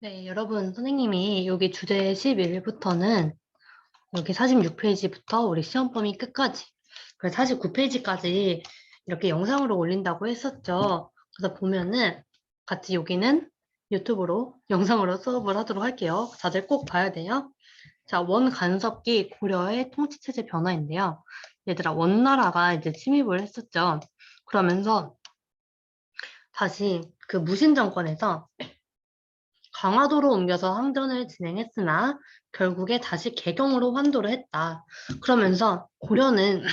네, 여러분, 선생님이 여기 주제 11부터는 여기 46페이지부터 우리 시험 범위 끝까지, 그래서 49페이지까지 이렇게 영상으로 올린다고 했었죠. 그래서 보면은 같이 여기는 유튜브로 영상으로 수업을 하도록 할게요. 다들 꼭 봐야 돼요. 자, 원간섭기 고려의 통치체제 변화인데요. 얘들아, 원나라가 이제 침입을 했었죠. 그러면서 다시 그 무신정권에서 강화도로 옮겨서 항전을 진행했으나 결국에 다시 개경으로 환도를 했다. 그러면서 고려는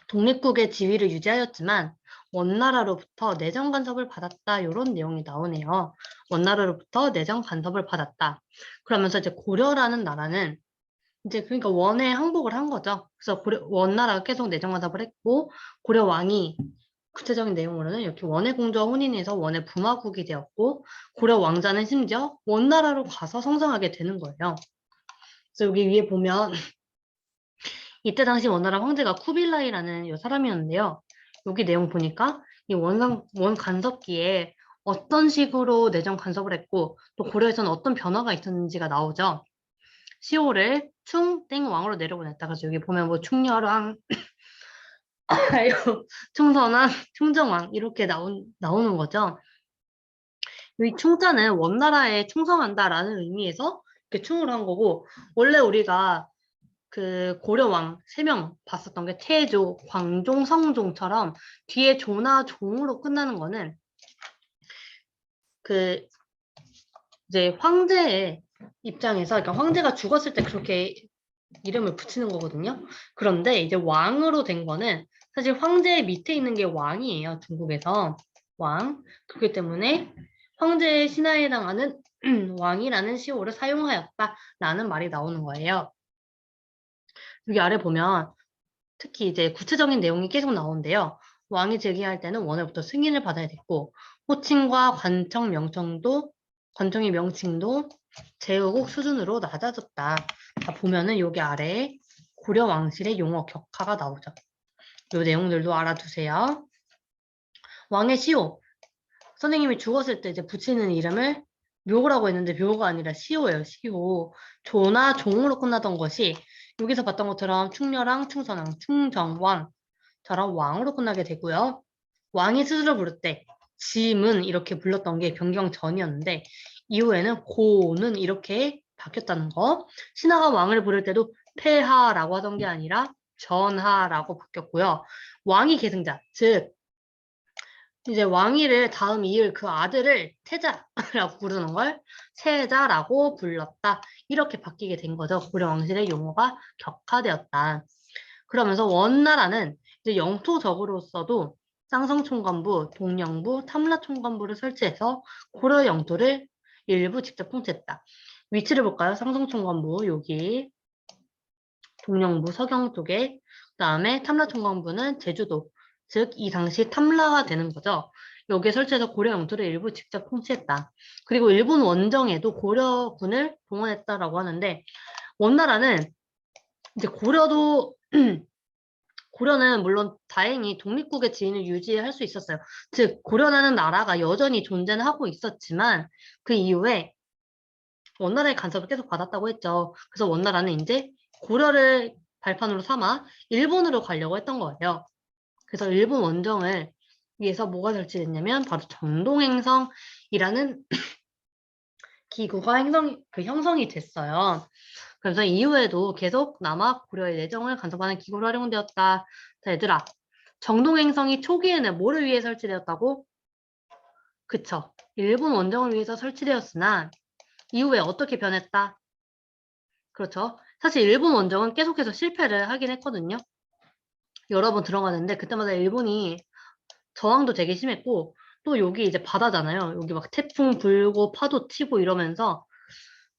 독립국의 지위를 유지하였지만 원나라로부터 내정 간섭을 받았다. 이런 내용이 나오네요. 원나라로부터 내정 간섭을 받았다. 그러면서 이제 고려라는 나라는 이제 그러니까 원에 항복을 한 거죠. 그래서 원나라가 계속 내정 간섭을 했고 고려 왕이 구체적인 내용으로는 이렇게 원의 공주와 혼인해서 원의 부마국이 되었고 고려 왕자는 심지어 원나라로 가서 성장하게 되는 거예요. 그래서 여기 위에 보면 이때 당시 원나라 황제가 쿠빌라이라는 이 사람이었는데요. 여기 내용 보니까 이 원 간섭기에 어떤 식으로 내정 간섭을 했고 또 고려에서는 어떤 변화가 있었는지가 나오죠. 시호를 충땡왕으로 내려보냈다. 그래서 여기 보면 뭐 충렬왕, 충선왕, 충정왕 이렇게 나오는 거죠. 이 충자는 원나라에 충성한다라는 의미에서 이렇게 충을 한 거고, 원래 우리가 그 고려왕 3명 봤었던 게 태조, 광종, 성종처럼 뒤에 조나 종으로 끝나는 거는 그 이제 황제의 입장에서, 그러니까 황제가 죽었을 때 그렇게 이름을 붙이는 거거든요. 그런데 이제 왕으로 된 거는 사실 황제 밑에 있는 게 왕이에요. 중국에서 왕. 그렇기 때문에 황제의 신하에 해당하는 왕이라는 시호를 사용하였다라는 말이 나오는 거예요. 여기 아래 보면 특히 이제 구체적인 내용이 계속 나오는데요. 왕이 즉위할 때는 원으로부터 승인을 받아야 됐고 호칭과 관청의 명칭도 제후국 수준으로 낮아졌다. 자, 보면은 여기 아래에 고려 왕실의 용어 격하가 나오죠. 이 내용들도 알아두세요. 왕의 시호. 선생님이 죽었을 때 이제 붙이는 이름을 묘라고 했는데 묘가 아니라 시호예요. 시호. 조나 종으로 끝나던 것이 여기서 봤던 것처럼 충렬왕, 충선왕, 충정왕처럼 왕으로 끝나게 되고요. 왕이 스스로 부를 때 짐은 이렇게 불렀던 게 변경 전이었는데 이후에는 고는 이렇게 바뀌었다는 거. 신하가 왕을 부를 때도 폐하라고 하던 게 아니라 전하라고 바뀌었고요. 왕이 계승자, 즉 이제 왕위를 다음 이을 그 아들을 태자라고 부르는 걸 세자라고 불렀다. 이렇게 바뀌게 된 거죠. 고려 왕실의 용어가 격화되었다. 그러면서 원나라는 이제 영토적으로서도 쌍성총관부, 동령부, 탐라총관부를 설치해서 고려 영토를 일부 직접 통치했다. 위치를 볼까요? 쌍성총관부 여기, 동령부 서경 쪽에, 그다음에 탐라총관부는 제주도, 즉 이 당시 탐라가 되는 거죠. 여기에 설치해서 고려 영토를 일부 직접 통치했다. 그리고 일본 원정에도 고려군을 동원했다라고 하는데 원나라는 이제 고려는 물론 다행히 독립국의 지위를 유지할 수 있었어요. 즉 고려라는 나라가 여전히 존재는 하고 있었지만 그 이후에 원나라의 간섭을 계속 받았다고 했죠. 그래서 원나라는 이제 고려를 발판으로 삼아 일본으로 가려고 했던 거예요. 그래서 일본 원정을 위해서 뭐가 설치됐냐면 바로 정동행성이라는 기구가 형성이 됐어요. 그래서 이후에도 계속 남아 고려의 내정을 간섭하는 기구로 활용되었다. 자, 얘들아, 정동행성이 초기에는 뭐를 위해 설치되었다고? 그쵸. 일본 원정을 위해서 설치되었으나 이후에 어떻게 변했다? 그렇죠. 사실 일본 원정은 계속해서 실패를 하긴 했거든요. 여러 번 들어가는데 그때마다 일본이 저항도 되게 심했고 또 여기 이제 바다잖아요. 여기 막 태풍 불고 파도 치고 이러면서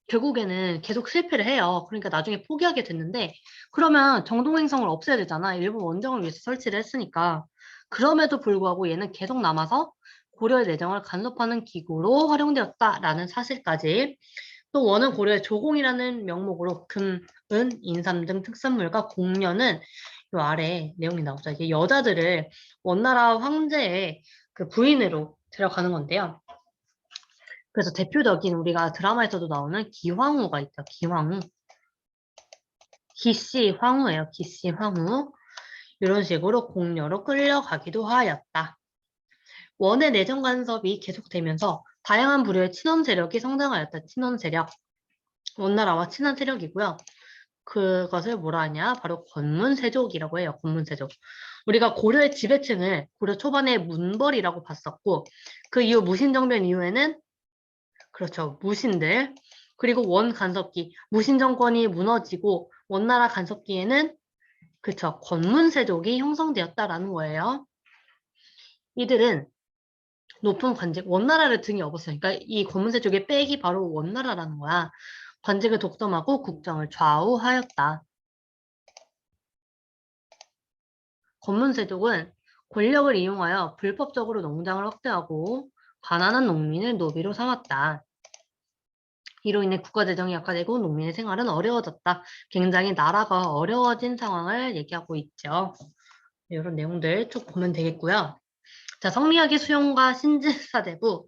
결국에는 계속 실패를 해요. 그러니까 나중에 포기하게 됐는데 그러면 정동행성을 없애야 되잖아. 일본 원정을 위해서 설치를 했으니까. 그럼에도 불구하고 얘는 계속 남아서 고려의 내정을 간섭하는 기구로 활용되었다라는 사실까지, 또 원은 고려의 조공이라는 명목으로 금, 은, 인삼 등 특산물과 공료는 요 아래 내용이 나오죠. 이게 여자들을 원나라 황제의 그 부인으로 데려가는 건데요. 그래서 대표적인 우리가 드라마에서도 나오는 기황후가 있죠. 기황후. 기씨 황후예요. 기씨 황후. 이런 식으로 공녀로 끌려가기도 하였다. 원의 내정 간섭이 계속되면서 다양한 부류의 친원 세력이 성장하였다. 친원 세력. 원나라와 친한 세력이고요. 그것을 뭐라 하냐? 바로 권문세족이라고 해요. 권문세족. 우리가 고려의 지배층을 고려 초반에 문벌이라고 봤었고 그 이후 무신정변 이후에는 그렇죠. 무신들. 그리고 원 간섭기. 무신 정권이 무너지고 원나라 간섭기에는 그쵸. 권문세족이 형성되었다라는 거예요. 이들은 높은 관직, 원나라를 등에 업었어요. 그러니까 이 권문세족의 백이 바로 원나라라는 거야. 관직을 독점하고 국정을 좌우하였다. 권문세족은 권력을 이용하여 불법적으로 농장을 확대하고 가난한 농민을 노비로 삼았다. 이로 인해 국가재정이 약화되고 농민의 생활은 어려워졌다. 굉장히 나라가 어려워진 상황을 얘기하고 있죠. 이런 내용들 쭉 보면 되겠고요. 자, 성리학의 수용과 신진사대부는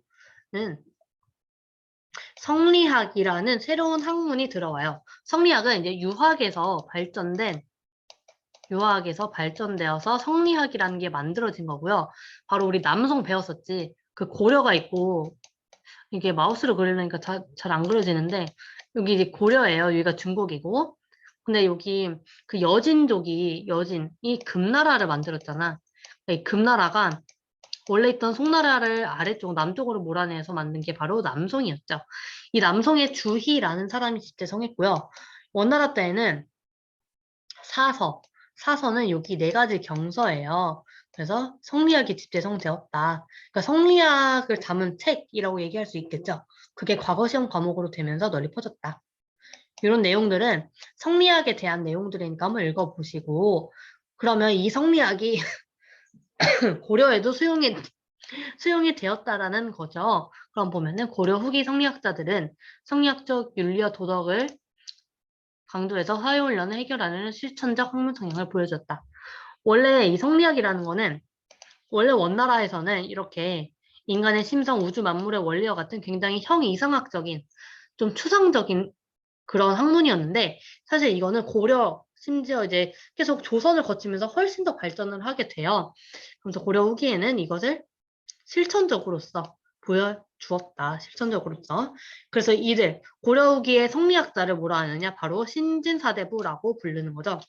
성리학이라는 새로운 학문이 들어와요. 성리학은 이제 유학에서 발전되어서 성리학이라는 게 만들어진 거고요. 바로 우리 남송 배웠었지. 그 고려가 있고 이게 마우스로 그리려니까 잘 안 그려지는데 여기 이제 고려예요. 여기가 중국이고. 근데 여기 그 여진이 금나라를 만들었잖아. 이 금나라가 원래 있던 송나라를 아래쪽 남쪽으로 몰아내서 만든 게 바로 남송이었죠. 이 남송의 주희라는 사람이 집재성했고요. 원나라 때에는 사서는 여기 네 가지 경서예요. 그래서 성리학이 집재성되었다. 그러니까 성리학을 담은 책이라고 얘기할 수 있겠죠. 그게 과거 시험 과목으로 되면서 널리 퍼졌다. 이런 내용들은 성리학에 대한 내용들이니까 한번 읽어보시고 그러면 이 성리학이 고려에도 수용이 되었다라는 거죠. 그럼 보면은 고려 후기 성리학자들은 성리학적 윤리와 도덕을 강조해서 사회훈련을 해결하는 실천적 학문 성향을 보여줬다. 원래 이 성리학이라는 거는 원래 원나라에서는 이렇게 인간의 심성, 우주 만물의 원리와 같은 굉장히 형이상학적인 좀 추상적인 그런 학문이었는데 사실 이거는 고려 심지어 이제 계속 조선을 거치면서 훨씬 더 발전을 하게 돼요. 그래서 고려 후기에는 이것을 실천적으로서 보여주었다. 실천적으로서. 그래서 이들 고려 후기의 성리학자를 뭐라 하느냐? 바로 신진사대부라고 부르는 거죠.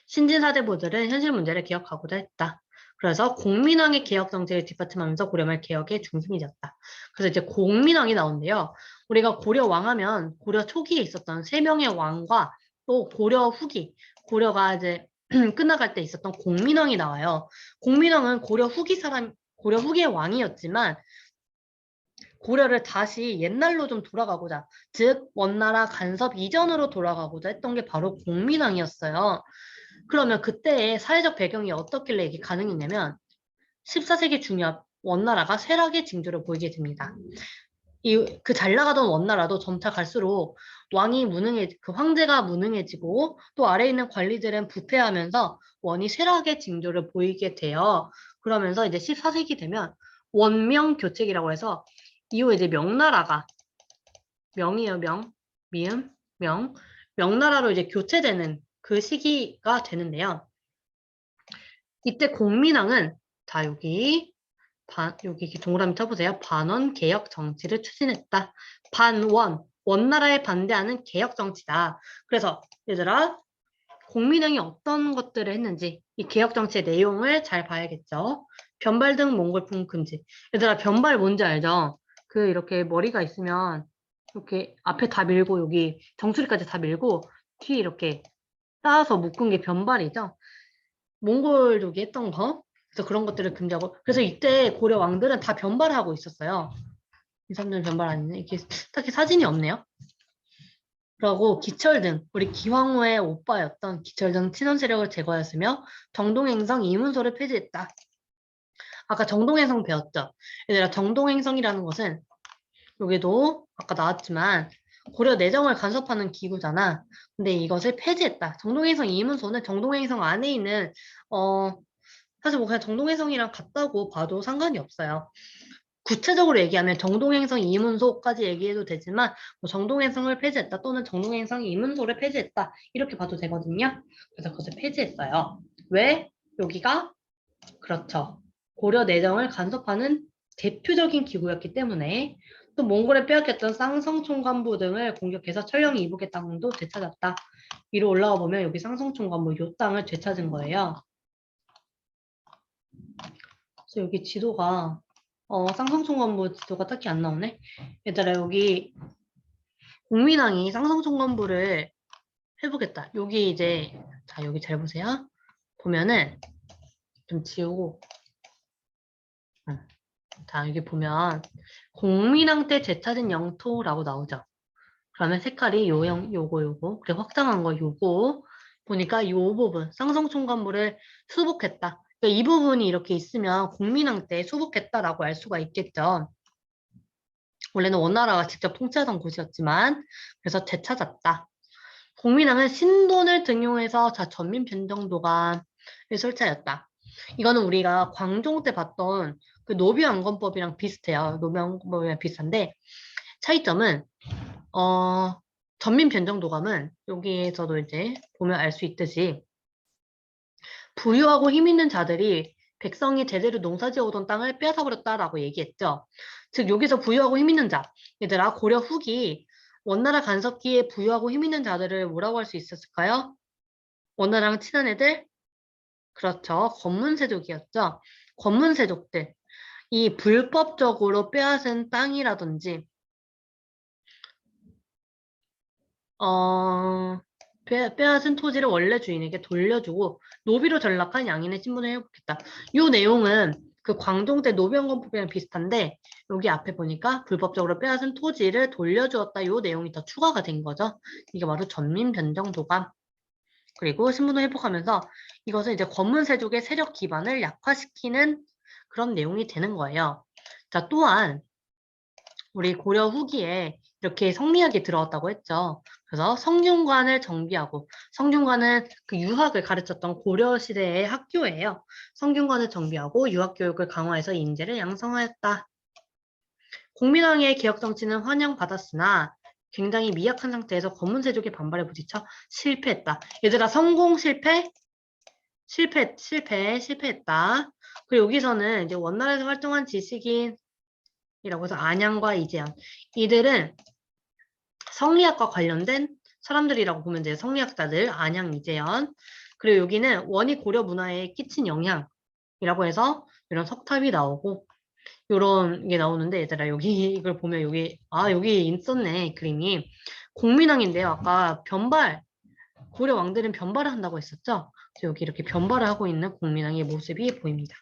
신진사대부들은 현실 문제를 개혁하고자 했다. 그래서 공민왕의 개혁 정책을 뒷받침하면서 고려말 개혁의 중심이 되었다. 그래서 이제 공민왕이 나온대요. 우리가 고려 왕하면 고려 초기에 있었던 세 명의 왕과 또 고려 후기, 고려가 이제 끝나갈 때 있었던 공민왕이 나와요. 공민왕은 고려 후기의 왕이었지만 고려를 다시 옛날로 좀 돌아가고자, 즉 원나라 간섭 이전으로 돌아가고자 했던 게 바로 공민왕이었어요. 그러면 그때의 사회적 배경이 어떻길래 이게 가능했냐면 14세기 중엽 원나라가 쇠락의 징조를 보이게 됩니다. 그 잘 나가던 원나라도 점차 갈수록 그 황제가 무능해지고 또 아래에 있는 관리들은 부패하면서 원이 쇠락의 징조를 보이게 돼요. 그러면서 이제 14세기 되면 원명교책이라고 해서 이후에 이제 명나라가 명이에요, 미음, 명나라로 이제 교체되는 그 시기가 되는데요. 이때 공민왕은 자 여기 이렇게 동그라미 쳐보세요. 반원 개혁 정치를 추진했다. 원나라에 반대하는 개혁 정치다. 그래서 얘들아 공민왕이 어떤 것들을 했는지 이 개혁 정치의 내용을 잘 봐야겠죠. 변발 등 몽골풍 금지. 얘들아 변발 뭔지 알죠? 그 이렇게 머리가 있으면 이렇게 앞에 다 밀고 여기 정수리까지 다 밀고 뒤에 이렇게 따서 묶은 게 변발이죠. 몽골족이 했던 거. 그래서 그런 것들을 금지하고. 그래서 이때 고려 왕들은 다 변발하고 있었어요. 이 사람들은 변발 아니네. 이게 딱히 사진이 없네요. 그리고 기철등, 우리 기황후의 오빠였던 기철등 친원 세력을 제거하였으며 정동행성 이문소를 폐지했다. 아까 정동행성 배웠죠? 얘들아 정동행성이라는 것은 여기도 아까 나왔지만 고려 내정을 간섭하는 기구잖아. 근데 이것을 폐지했다. 정동행성 이문소는 정동행성 안에 있는 사실 뭐 그냥 정동행성이랑 같다고 봐도 상관이 없어요. 구체적으로 얘기하면 정동행성 이문소까지 얘기해도 되지만 뭐 정동행성을 폐지했다 또는 정동행성 이문소를 폐지했다 이렇게 봐도 되거든요. 그래서 그것을 폐지했어요. 왜? 여기가 그렇죠. 고려 내정을 간섭하는 대표적인 기구였기 때문에 또 몽골에 빼앗겼던 쌍성총관부 등을 공격해서 철령 이북의 땅도 되찾았다. 위로 올라가 보면 여기 쌍성총관부 요 땅을 되찾은 거예요. 그래서 여기 지도가 쌍성총관부 지도가 딱히 안 나오네. 얘들아 여기 국민왕이 쌍성총관부를 해보겠다. 여기 이제 자 여기 잘 보세요. 보면은 좀 지우고 자 여기 보면 공민왕 때 되찾은 영토라고 나오죠. 그러면 색깔이 요거 그리고 확장한 거 요거 보니까 요 부분 쌍성총관부를 수복했다. 그러니까 이 부분이 이렇게 있으면 공민왕 때 수복했다라고 알 수가 있겠죠. 원래는 원나라가 직접 통치하던 곳이었지만 그래서 되찾았다. 공민왕은 신돈을 등용해서 전민 변정도감을 설치하였다. 이거는 우리가 광종 때 봤던 그 노비왕건법이랑 비슷해요. 노비왕건법이랑 비슷한데 차이점은 전민 변정도감은 여기에서도 이제 보면 알 수 있듯이 부유하고 힘 있는 자들이 백성이 제대로 농사지어오던 땅을 빼앗아버렸다라고 얘기했죠. 즉 여기서 부유하고 힘 있는 자, 얘들아 고려 후기 원나라 간섭기에 부유하고 힘 있는 자들을 뭐라고 할 수 있었을까요? 원나라랑 친한 애들? 그렇죠. 권문세족이었죠. 권문세족들. 이 불법적으로 빼앗은 땅이라든지 빼앗은 토지를 원래 주인에게 돌려주고 노비로 전락한 양인의 신분을 회복했다. 이 내용은 그 광종 때 노비원건법이랑 비슷한데 여기 앞에 보니까 불법적으로 빼앗은 토지를 돌려주었다. 이 내용이 더 추가가 된 거죠. 이게 바로 전민변정도감. 그리고 신분을 회복하면서 이것은 이제 권문세족의 세력 기반을 약화시키는 그런 내용이 되는 거예요. 자, 또한 우리 고려 후기에 이렇게 성리학이 들어왔다고 했죠. 그래서 성균관을 정비하고 성균관은 그 유학을 가르쳤던 고려 시대의 학교예요. 성균관을 정비하고 유학 교육을 강화해서 인재를 양성하였다. 공민왕의 개혁 정치는 환영받았으나 굉장히 미약한 상태에서 권문세족의 반발에 부딪혀 실패했다. 얘들아 성공 실패? 실패했다. 그리고 여기서는 이제 원나라에서 활동한 지식인이라고 해서 안양과 이재현 이들은 성리학과 관련된 사람들이라고 보면 돼요. 성리학자들, 안양, 이재현. 그리고 여기는 원이 고려 문화에 끼친 영향이라고 해서 이런 석탑이 나오고 이런 게 나오는데 얘들아 여기 이걸 보면 여기 있었네 그림이. 공민왕인데요. 아까 고려 왕들은 변발을 한다고 했었죠. 그래서 여기 이렇게 변발을 하고 있는 공민왕의 모습이 보입니다.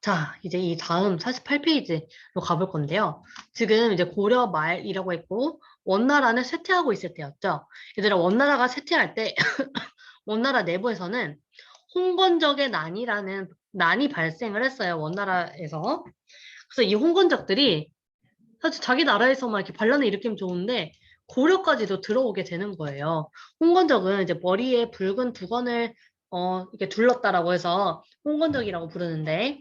자, 이제 이 다음 48페이지로 가볼 건데요. 지금 이제 고려 말이라고 했고 원나라는 쇠퇴하고 있을 때였죠. 얘들아 원나라가 쇠퇴할 때 원나라 내부에서는 홍건적의 난이 발생을 했어요. 원나라에서. 그래서 이 홍건적들이 사실 자기 나라에서만 이렇게 반란을 일으키면 좋은데 고려까지도 들어오게 되는 거예요. 홍건적은 이제 머리에 붉은 두건을 이렇게 둘렀다라고 해서 홍건적이라고 부르는데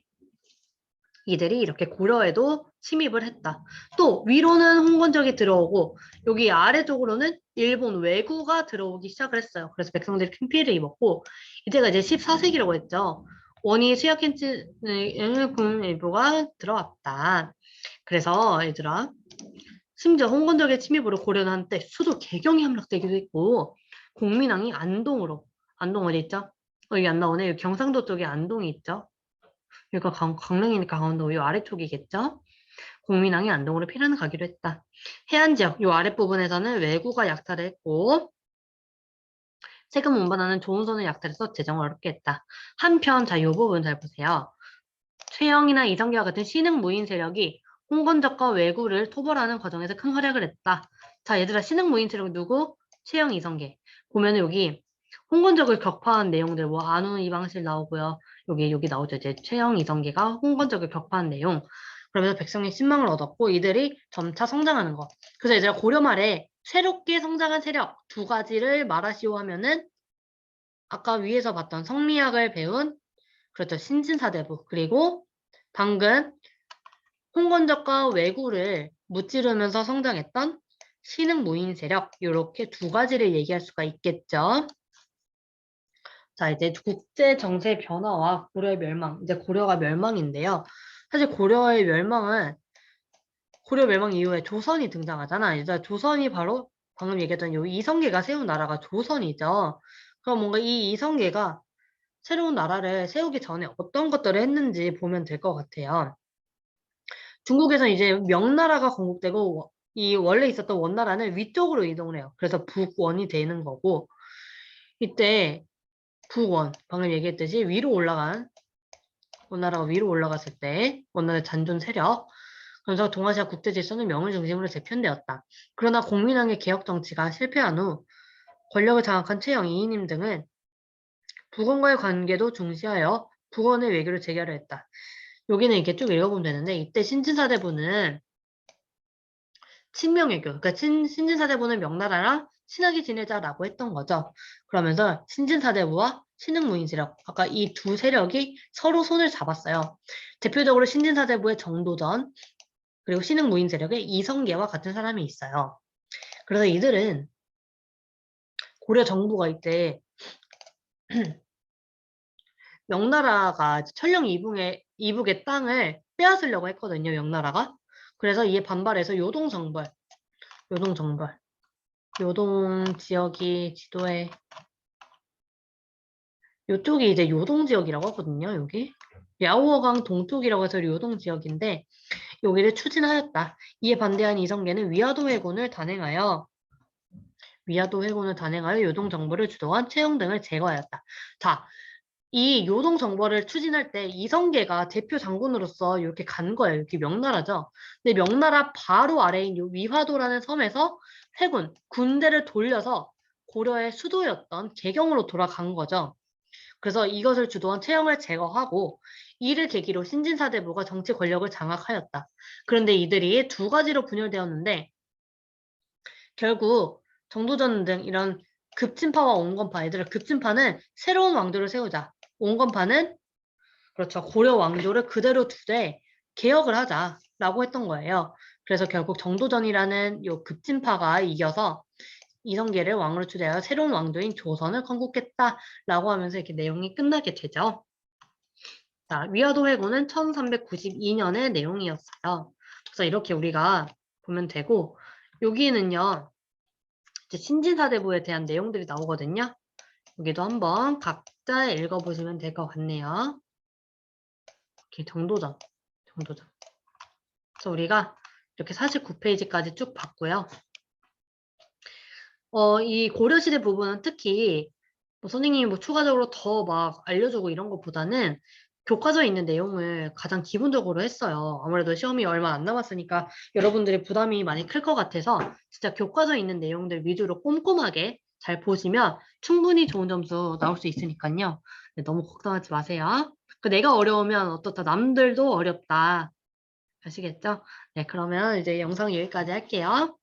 이들이 이렇게 고려에도 침입을 했다. 또 위로는 홍건적이 들어오고 여기 아래쪽으로는 일본 왜구가 들어오기 시작을 했어요. 그래서 백성들이 큰 피해를 입었고 이때가 이제 14세기라고 했죠. 원이 수약했는 일부가 들어왔다. 그래서 얘들아 심지어 홍건적의 침입으로 고려는 한때 수도 개경이 함락되기도 했고 공민왕이 안동 어디 있죠? 여기 안 나오네. 여기 경상도 쪽에 안동이 있죠. 여기가 강릉이니까 강원도 요 아래쪽이겠죠? 공민왕이 안동으로 피난을 가기로 했다. 해안 지역 요 아랫부분에서는 왜구가 약탈을 했고 세금 운반하는 조은선을 약탈해서 재정을 어렵게 했다. 한편 자 요 부분 잘 보세요. 최영이나 이성계와 같은 신흥 무인 세력이 홍건적과 왜구를 토벌하는 과정에서 큰 활약을 했다. 자 얘들아 신흥 무인 세력 누구? 최영, 이성계. 보면은 여기 홍건적을 격파한 내용들 뭐 안후 이방실 나오고요. 여기 나오죠. 이제 최영, 이성계가 홍건적을 격파한 내용. 그러면서 백성의 신망을 얻었고 이들이 점차 성장하는 거. 그래서 얘들아 고려 말에 새롭게 성장한 세력 두 가지를 말하시오 하면은 아까 위에서 봤던 성리학을 배운 그렇죠. 신진사대부. 그리고 방금 홍건적과 왜구를 무찌르면서 성장했던 신흥무인 세력 이렇게 두 가지를 얘기할 수가 있겠죠. 자, 이제 국제 정세 변화와 고려의 멸망. 이제 고려가 멸망인데요. 사실 고려의 멸망은 고려 멸망 이후에 조선이 등장하잖아. 이제 조선이 바로 방금 얘기했던 요 이성계가 세운 나라가 조선이죠. 그럼 뭔가 이 이성계가 새로운 나라를 세우기 전에 어떤 것들을 했는지 보면 될 것 같아요. 중국에서 이제 명나라가 건국되고 이 원래 있었던 원나라는 위쪽으로 이동을 해요. 그래서 북원이 되는 거고 이때 북원 방금 얘기했듯이 위로 올라간 원나라가 위로 올라갔을 때 원나라의 잔존 세력 그래서 동아시아 국제 질서는 명을 중심으로 재편되었다. 그러나 공민왕의 개혁 정치가 실패한 후 권력을 장악한 최영, 이인임 등은 북원과의 관계도 중시하여 북원의 외교를 재개하려 했다. 여기는 이렇게 쭉 읽어보면 되는데 이때 신진사대부는 친명외교, 그러니까 신진사대부는 명나라랑 친하게 지내자라고 했던 거죠. 그러면서 신진사대부와 신흥무인세력, 아까 이 두 세력이 서로 손을 잡았어요. 대표적으로 신진사대부의 정도전, 그리고 신흥무인세력의 이성계와 같은 사람이 있어요. 그래서 이들은 고려 정부가 이때 명나라가 천령 이북의 땅을 빼앗으려고 했거든요, 명나라가. 그래서 이에 반발해서 요동 지역이 지도에 요쪽이 이제 요동 지역이라고 하거든요, 여기. 야오어강 동쪽이라고 해서 요동 지역인데 여기를 추진하였다. 이에 반대한 이성계는 위화도 회군을 단행하여 요동 정부를 주도한 최영 등을 제거하였다. 자, 이 요동 정벌을 추진할 때 이성계가 대표 장군으로서 이렇게 간 거예요. 여기 명나라죠. 근데 명나라 바로 아래인 요 위화도라는 섬에서 회군, 군대를 돌려서 고려의 수도였던 개경으로 돌아간 거죠. 그래서 이것을 주도한 최영을 제거하고 이를 계기로 신진사대부가 정치 권력을 장악하였다. 그런데 이들이 두 가지로 분열되었는데 결국 정도전 등 이런 급진파와 온건파, 얘들아 급진파는 새로운 왕조를 세우자. 온건파는 그렇죠. 고려 왕조를 그대로 두되 개혁을 하자라고 했던 거예요. 그래서 결국 정도전이라는 요 급진파가 이겨서 이성계를 왕으로 추대하여 새로운 왕조인 조선을 건국했다라고 하면서 이렇게 내용이 끝나게 되죠. 자, 위화도 회고는 1392년의 내용이었어요. 그래서 이렇게 우리가 보면 되고 여기는요. 이제 신진사대부에 대한 내용들이 나오거든요. 여기도 한번 각자 읽어보시면 될 것 같네요. 이렇게 정도전. 그래서 우리가 이렇게 49페이지까지 쭉 봤고요. 이 고려시대 부분은 특히 뭐 선생님이 뭐 추가적으로 더 막 알려주고 이런 것보다는 교과서에 있는 내용을 가장 기본적으로 했어요. 아무래도 시험이 얼마 안 남았으니까 여러분들의 부담이 많이 클 것 같아서 진짜 교과서에 있는 내용들 위주로 꼼꼼하게 잘 보시면 충분히 좋은 점수 나올 수 있으니까요. 네, 너무 걱정하지 마세요. 내가 어려우면 어떻다 남들도 어렵다. 아시겠죠? 네, 그러면 이제 영상 여기까지 할게요.